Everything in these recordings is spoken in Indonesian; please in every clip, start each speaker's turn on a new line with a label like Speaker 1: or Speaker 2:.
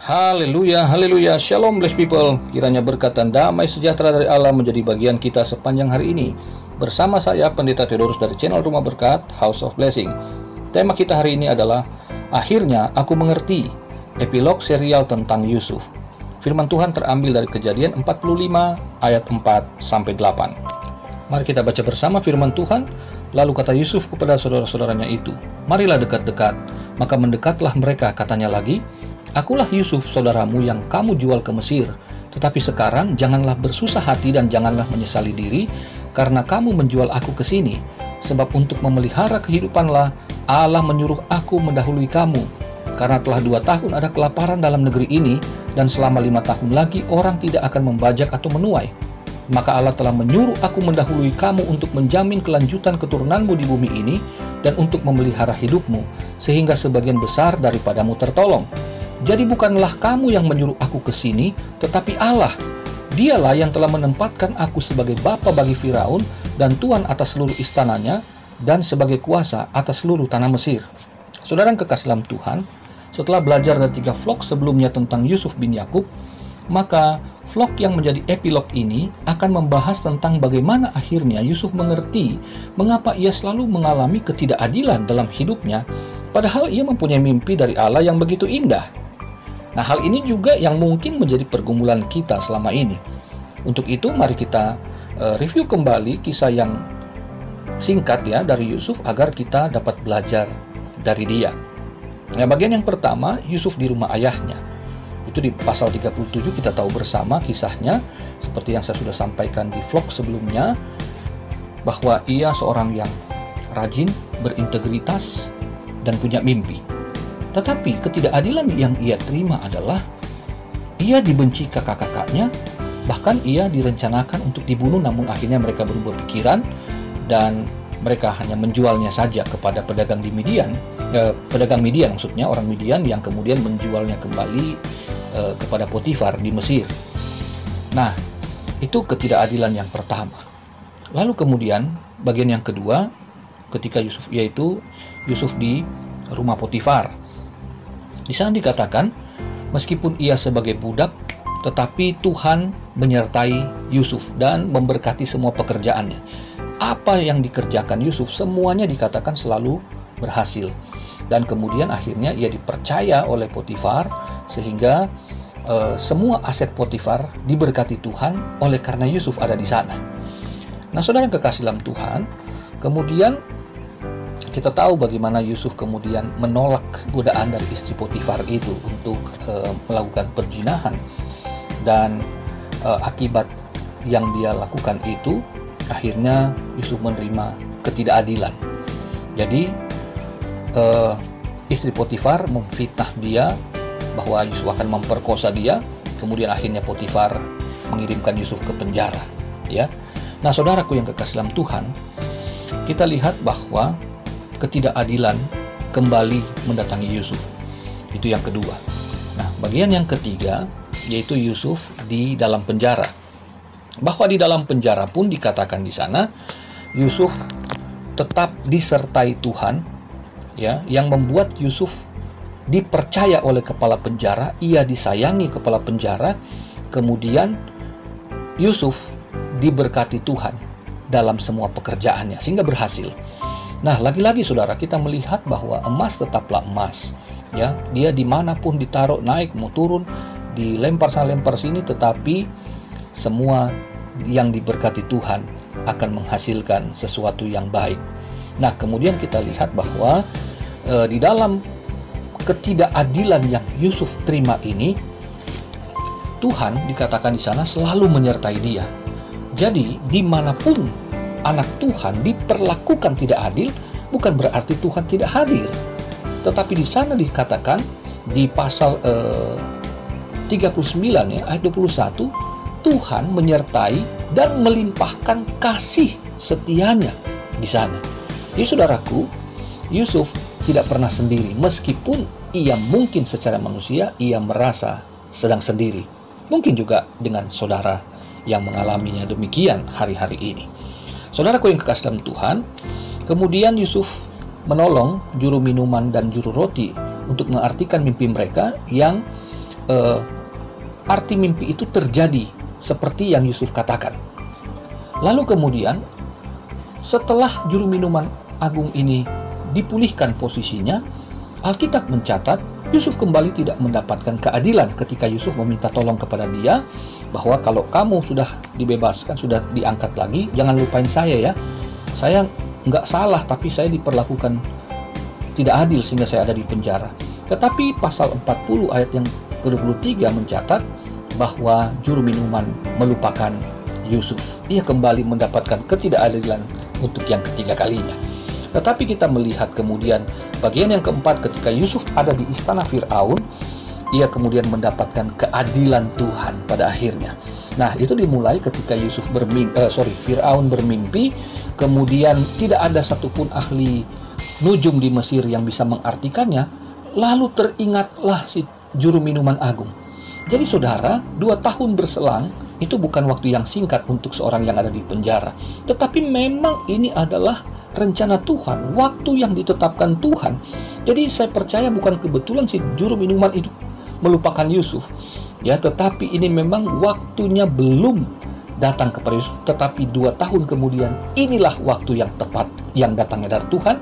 Speaker 1: Haleluya, haleluya, shalom blessed people. Kiranya berkat dan damai sejahtera dari Allah menjadi bagian kita sepanjang hari ini. Bersama saya Pendeta Theodorus dari channel Rumah Berkat, House of Blessing. Tema kita hari ini adalah Akhirnya Aku Mengerti, epilog serial tentang Yusuf. Firman Tuhan terambil dari Kejadian 45 ayat 4-8. Mari kita baca bersama firman Tuhan. Lalu kata Yusuf kepada saudara-saudaranya itu, "Marilah dekat-dekat." Maka mendekatlah mereka, katanya lagi, "Akulah Yusuf, saudaramu yang kamu jual ke Mesir. Tetapi sekarang janganlah bersusah hati dan janganlah menyesali diri, karena kamu menjual aku ke sini. Sebab untuk memelihara kehidupanlah Allah menyuruh aku mendahului kamu. Karena telah 2 tahun ada kelaparan dalam negeri ini, dan selama 5 tahun lagi orang tidak akan membajak atau menuai. Maka Allah telah menyuruh aku mendahului kamu untuk menjamin kelanjutan keturunanmu di bumi ini, dan untuk memelihara hidupmu, sehingga sebagian besar daripadamu tertolong. Jadi bukanlah kamu yang menyuruh aku ke sini, tetapi Allah. Dialah yang telah menempatkan aku sebagai bapa bagi Firaun dan tuan atas seluruh istananya, dan sebagai kuasa atas seluruh tanah Mesir." Saudara yang kekasih dalam Tuhan, setelah belajar dari 3 vlog sebelumnya tentang Yusuf bin Yakub, maka vlog yang menjadi epilog ini akan membahas tentang bagaimana akhirnya Yusuf mengerti mengapa ia selalu mengalami ketidakadilan dalam hidupnya, padahal ia mempunyai mimpi dari Allah yang begitu indah. Nah, hal ini juga yang mungkin menjadi pergumulan kita selama ini. Untuk itu, mari kita review kembali kisah yang singkat ya dari Yusuf agar kita dapat belajar dari dia. Nah, bagian yang pertama, Yusuf di rumah ayahnya. Itu di pasal 37 kita tahu bersama kisahnya, seperti yang saya sudah sampaikan di vlog sebelumnya, bahwa ia seorang yang rajin, berintegritas, dan punya mimpi. Tetapi ketidakadilan yang ia terima adalah ia dibenci kakak-kakaknya, bahkan ia direncanakan untuk dibunuh, namun akhirnya mereka berubah pikiran dan mereka hanya menjualnya saja kepada pedagang di Midian, pedagang Midian maksudnya, orang Midian yang kemudian menjualnya kembali kepada Potifar di Mesir. Nah, itu ketidakadilan yang pertama. Lalu kemudian bagian yang kedua, ketika Yusuf, yaitu Yusuf di rumah Potifar. Di sana dikatakan, meskipun ia sebagai budak, tetapi Tuhan menyertai Yusuf dan memberkati semua pekerjaannya. Apa yang dikerjakan Yusuf, semuanya dikatakan selalu berhasil. Dan kemudian akhirnya ia dipercaya oleh Potifar, sehingga semua aset Potifar diberkati Tuhan oleh karena Yusuf ada di sana. Nah, saudara yang kekasih dalam Tuhan, kemudian kita tahu bagaimana Yusuf kemudian menolak godaan dari istri Potifar itu untuk melakukan perzinahan, dan akibat yang dia lakukan itu akhirnya Yusuf menerima ketidakadilan. Jadi istri Potifar memfitnah dia bahwa Yusuf akan memperkosa dia, kemudian akhirnya Potifar mengirimkan Yusuf ke penjara, ya. Nah, saudaraku yang kekasih dalam Tuhan, kita lihat bahwa ketidakadilan kembali mendatangi Yusuf. Itu yang kedua. Nah, bagian yang ketiga yaitu Yusuf di dalam penjara. Bahwa di dalam penjara pun dikatakan di sana Yusuf tetap disertai Tuhan, ya, yang membuat Yusuf dipercaya oleh kepala penjara, ia disayangi kepala penjara, kemudian Yusuf diberkati Tuhan dalam semua pekerjaannya sehingga berhasil. Nah, lagi-lagi saudara, kita melihat bahwa emas tetaplah emas, ya, dia dimanapun ditaruh, naik mau turun, dilempar sana lempar sini, tetapi semua yang diberkati Tuhan akan menghasilkan sesuatu yang baik. Nah, kemudian kita lihat bahwa di dalam ketidakadilan yang Yusuf terima ini, Tuhan dikatakan di sana selalu menyertai dia. Jadi dimanapun anak Tuhan diperlakukan tidak adil, bukan berarti Tuhan tidak hadir. Tetapi di sana dikatakan di pasal 39 ya, ayat 21, Tuhan menyertai dan melimpahkan kasih setianya di sana. Jadi saudaraku, Yusuf tidak pernah sendiri, meskipun ia mungkin secara manusia ia merasa sedang sendiri. Mungkin juga dengan saudara yang mengalaminya demikian hari-hari ini. Saudaraku yang kekasih dalam Tuhan, kemudian Yusuf menolong juru minuman dan juru roti untuk mengartikan mimpi mereka yang arti mimpi itu terjadi seperti yang Yusuf katakan. Lalu kemudian setelah juru minuman agung ini dipulihkan posisinya, Alkitab mencatat Yusuf kembali tidak mendapatkan keadilan ketika Yusuf meminta tolong kepada dia bahwa kalau kamu sudah dibebaskan, sudah diangkat lagi, jangan lupain saya ya. Saya nggak salah, tapi saya diperlakukan tidak adil sehingga saya ada di penjara. Tetapi pasal 40 ayat yang ke-23 mencatat bahwa juru minuman melupakan Yusuf. Ia kembali mendapatkan ketidakadilan untuk yang ketiga kalinya. Tetapi kita melihat kemudian bagian yang keempat, ketika Yusuf ada di istana Fir'aun, ia kemudian mendapatkan keadilan Tuhan pada akhirnya. Nah, itu dimulai ketika Fir'aun bermimpi, kemudian tidak ada satupun ahli nujum di Mesir yang bisa mengartikannya, lalu teringatlah si juru minuman agung. Jadi saudara, 2 tahun berselang, itu bukan waktu yang singkat untuk seorang yang ada di penjara. Tetapi memang ini adalah rencana Tuhan, waktu yang ditetapkan Tuhan. Jadi saya percaya bukan kebetulan si juru minuman itu melupakan Yusuf, ya, tetapi ini memang waktunya belum datang kepada Yusuf. Tetapi 2 tahun kemudian, inilah waktu yang tepat yang datangnya dari Tuhan,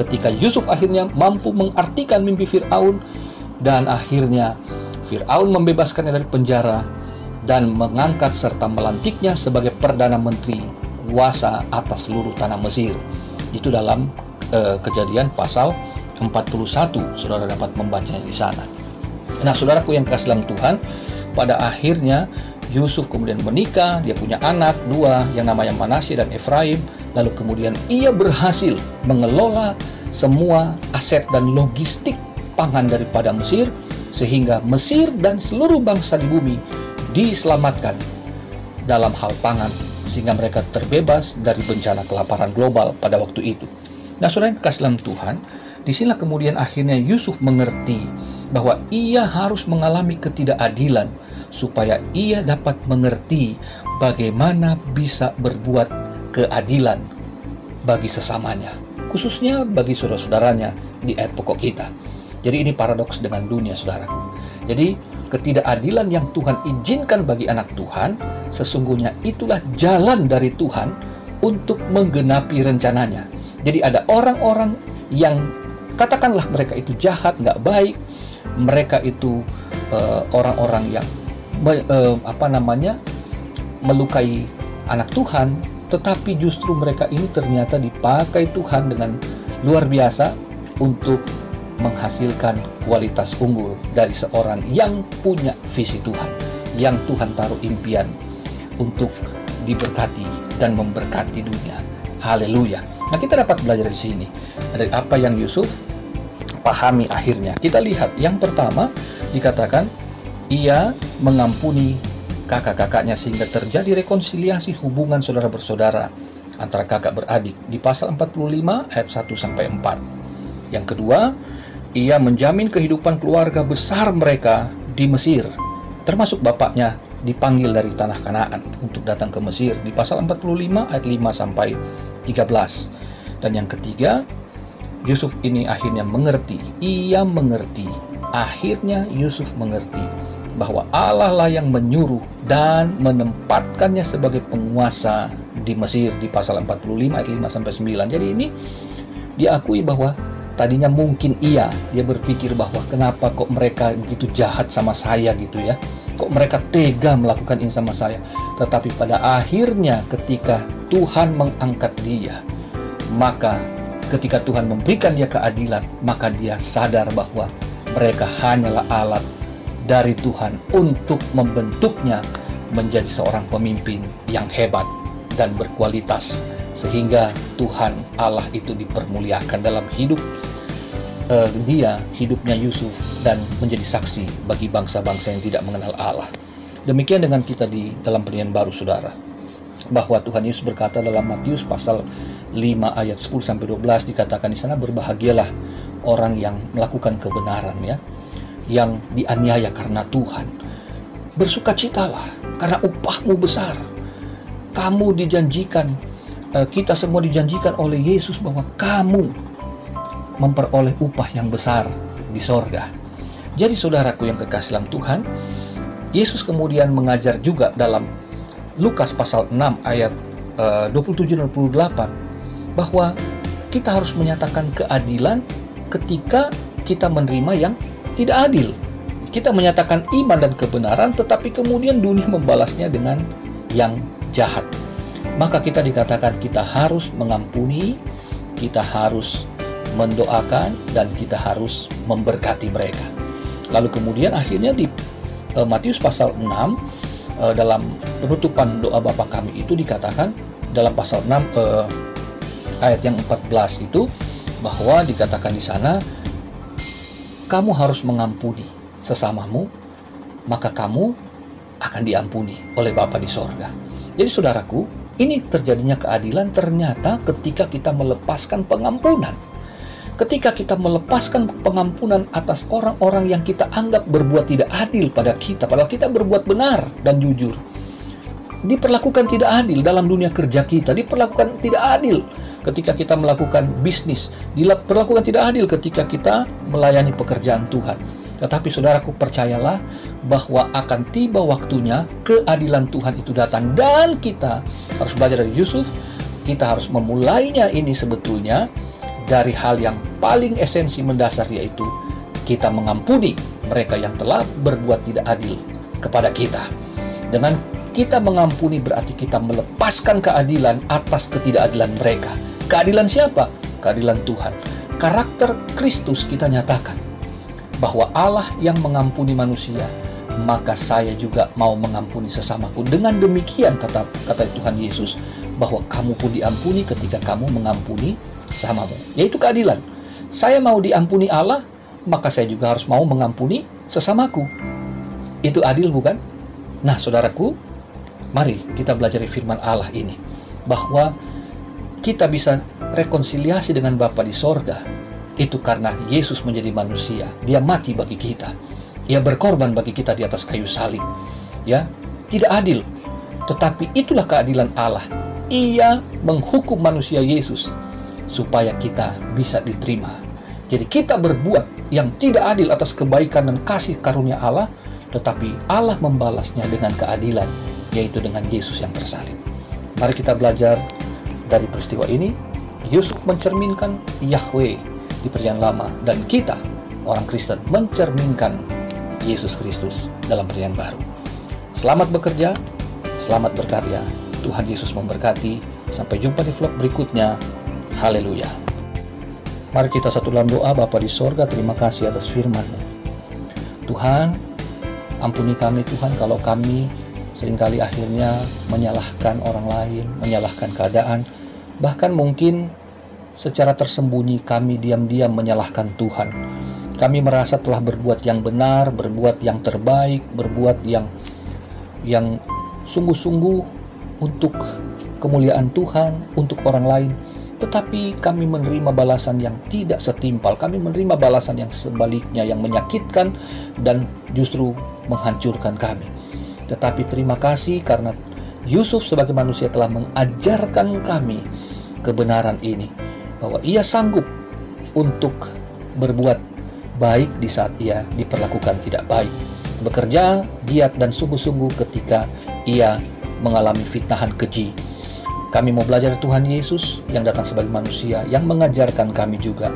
Speaker 1: ketika Yusuf akhirnya mampu mengartikan mimpi Fir'aun, dan akhirnya Fir'aun membebaskannya dari penjara dan mengangkat serta melantiknya sebagai Perdana Menteri kuasa atas seluruh tanah Mesir. Itu dalam Kejadian pasal 41, saudara dapat membacanya di sana. Nah, saudaraku yang kasih dalam Tuhan, pada akhirnya Yusuf kemudian menikah, dia punya anak 2 yang namanya Manasye dan Efraim. Lalu kemudian ia berhasil mengelola semua aset dan logistik pangan daripada Mesir, sehingga Mesir dan seluruh bangsa di bumi diselamatkan dalam hal pangan, sehingga mereka terbebas dari bencana kelaparan global pada waktu itu. Nah, saudara yang kasih dalam Tuhan, disinilah kemudian akhirnya Yusuf mengerti bahwa ia harus mengalami ketidakadilan supaya ia dapat mengerti bagaimana bisa berbuat keadilan bagi sesamanya, khususnya bagi saudara-saudaranya di ayat pokok kita. Jadi ini paradoks dengan dunia, saudaraku. Jadi ketidakadilan yang Tuhan izinkan bagi anak Tuhan, sesungguhnya itulah jalan dari Tuhan untuk menggenapi rencananya. Jadi ada orang-orang yang katakanlah mereka itu jahat, nggak baik, mereka itu orang-orang yang melukai anak Tuhan, tetapi justru mereka ini ternyata dipakai Tuhan dengan luar biasa untuk menghasilkan kualitas unggul dari seorang yang punya visi Tuhan, yang Tuhan taruh impian untuk diberkati dan memberkati dunia. Haleluya. Nah, kita dapat belajar di sini dari apa yang Yusuf pahami akhirnya. Kita lihat yang pertama dikatakan ia mengampuni kakak-kakaknya sehingga terjadi rekonsiliasi hubungan saudara bersaudara antara kakak beradik di pasal 45 ayat 1 sampai 4. Yang kedua, ia menjamin kehidupan keluarga besar mereka di Mesir, termasuk bapaknya dipanggil dari tanah Kanaan untuk datang ke Mesir di pasal 45 ayat 5 sampai 13. Dan yang ketiga, Yusuf ini akhirnya mengerti, akhirnya Yusuf mengerti bahwa Allah lah yang menyuruh dan menempatkannya sebagai penguasa di Mesir di pasal 45 ayat 5 sampai 9. Jadi ini diakui bahwa tadinya mungkin dia berpikir bahwa kenapa kok mereka begitu jahat sama saya gitu ya. Kok mereka tega melakukan ini sama saya. Tetapi pada akhirnya ketika Tuhan mengangkat dia, maka ketika Tuhan memberikan dia keadilan, maka dia sadar bahwa mereka hanyalah alat dari Tuhan untuk membentuknya menjadi seorang pemimpin yang hebat dan berkualitas, sehingga Tuhan Allah itu dipermuliakan dalam hidupnya Yusuf, dan menjadi saksi bagi bangsa-bangsa yang tidak mengenal Allah. Demikian dengan kita di dalam Perjanjian Baru, saudara, bahwa Tuhan Yesus berkata dalam Matius pasal 5 ayat 10 sampai 12, dikatakan di sana, berbahagialah orang yang melakukan kebenaran ya, yang dianiaya karena Tuhan. Bersukacitalah karena upahmu besar. Kamu dijanjikan, kita semua dijanjikan oleh Yesus bahwa kamu memperoleh upah yang besar di sorga. Jadi saudaraku yang kekasih dalam Tuhan, Yesus kemudian mengajar juga dalam Lukas pasal 6 ayat 27 dan 28 bahwa kita harus menyatakan keadilan ketika kita menerima yang tidak adil. Kita menyatakan iman dan kebenaran, tetapi kemudian dunia membalasnya dengan yang jahat. Maka kita dikatakan kita harus mengampuni, kita harus mendoakan, dan kita harus memberkati mereka. Lalu kemudian akhirnya di Matius pasal 6 dalam penutupan doa Bapa kami itu dikatakan dalam pasal 6 ayat yang 14 itu, bahwa dikatakan di sana, kamu harus mengampuni sesamamu, maka kamu akan diampuni oleh Bapa di sorga. Jadi saudaraku, ini terjadinya keadilan ternyata ketika kita melepaskan pengampunan. Ketika kita melepaskan pengampunan atas orang-orang yang kita anggap berbuat tidak adil pada kita, padahal kita berbuat benar dan jujur. Diperlakukan tidak adil dalam dunia kerja kita, diperlakukan tidak adil ketika kita melakukan bisnis, diperlakukan tidak adil ketika kita melayani pekerjaan Tuhan. Tetapi saudaraku, percayalah bahwa akan tiba waktunya keadilan Tuhan itu datang, dan kita harus belajar dari Yusuf. Kita harus memulainya ini sebetulnya dari hal yang paling esensi mendasar, yaitu kita mengampuni mereka yang telah berbuat tidak adil kepada kita. Dengan kita mengampuni berarti kita melepaskan keadilan atas ketidakadilan mereka. Keadilan siapa? Keadilan Tuhan. Karakter Kristus kita nyatakan bahwa Allah yang mengampuni manusia, maka saya juga mau mengampuni sesamaku. Dengan demikian kata Tuhan Yesus, bahwa kamu pun diampuni ketika kamu mengampuni sesamamu, yaitu keadilan. Saya mau diampuni Allah, maka saya juga harus mau mengampuni sesamaku. Itu adil, bukan? Nah saudaraku, mari kita belajar firman Allah ini, bahwa kita bisa rekonsiliasi dengan Bapa di sorga. Itu karena Yesus menjadi manusia. Dia mati bagi kita. Ia berkorban bagi kita di atas kayu salib. Ya, tidak adil, tetapi itulah keadilan Allah. Ia menghukum manusia Yesus supaya kita bisa diterima. Jadi kita berbuat yang tidak adil atas kebaikan dan kasih karunia Allah, tetapi Allah membalasnya dengan keadilan, yaitu dengan Yesus yang tersalib. Mari kita belajar dari peristiwa ini. Yusuf mencerminkan Yahweh di Perjanjian Lama, dan kita orang Kristen mencerminkan Yesus Kristus dalam Perjanjian Baru. Selamat bekerja, selamat berkarya. Tuhan Yesus memberkati. Sampai jumpa di vlog berikutnya. Haleluya. Mari kita satu dalam doa. Bapa di sorga, terima kasih atas firman-Mu. Tuhan, ampuni kami Tuhan kalau kami seringkali akhirnya menyalahkan orang lain, menyalahkan keadaan, bahkan mungkin secara tersembunyi kami diam-diam menyalahkan Tuhan. Kami merasa telah berbuat yang benar, berbuat yang terbaik, berbuat yang sungguh-sungguh untuk kemuliaan Tuhan, untuk orang lain. Tetapi kami menerima balasan yang tidak setimpal. Kami menerima balasan yang sebaliknya, yang menyakitkan dan justru menghancurkan kami. Tetapi terima kasih karena Yusuf sebagai manusia telah mengajarkan kami kebenaran ini, bahwa ia sanggup untuk berbuat baik di saat ia diperlakukan tidak baik, bekerja giat dan sungguh-sungguh ketika ia mengalami fitnahan keji. Kami mau belajar Tuhan Yesus yang datang sebagai manusia, yang mengajarkan kami juga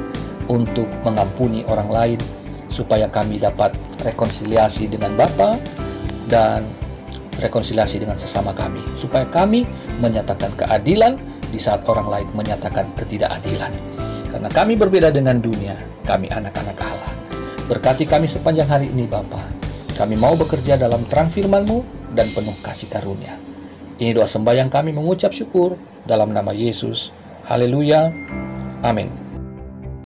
Speaker 1: untuk mengampuni orang lain, supaya kami dapat rekonsiliasi dengan Bapa dan rekonsiliasi dengan sesama kami, supaya kami menyatakan keadilan di saat orang lain menyatakan ketidakadilan. Karena kami berbeda dengan dunia, kami anak-anak Allah. Berkati kami sepanjang hari ini Bapa. Kami mau bekerja dalam terang firman-Mu dan penuh kasih karunia. Ini doa sembahyang kami mengucap syukur dalam nama Yesus. Haleluya. Amin.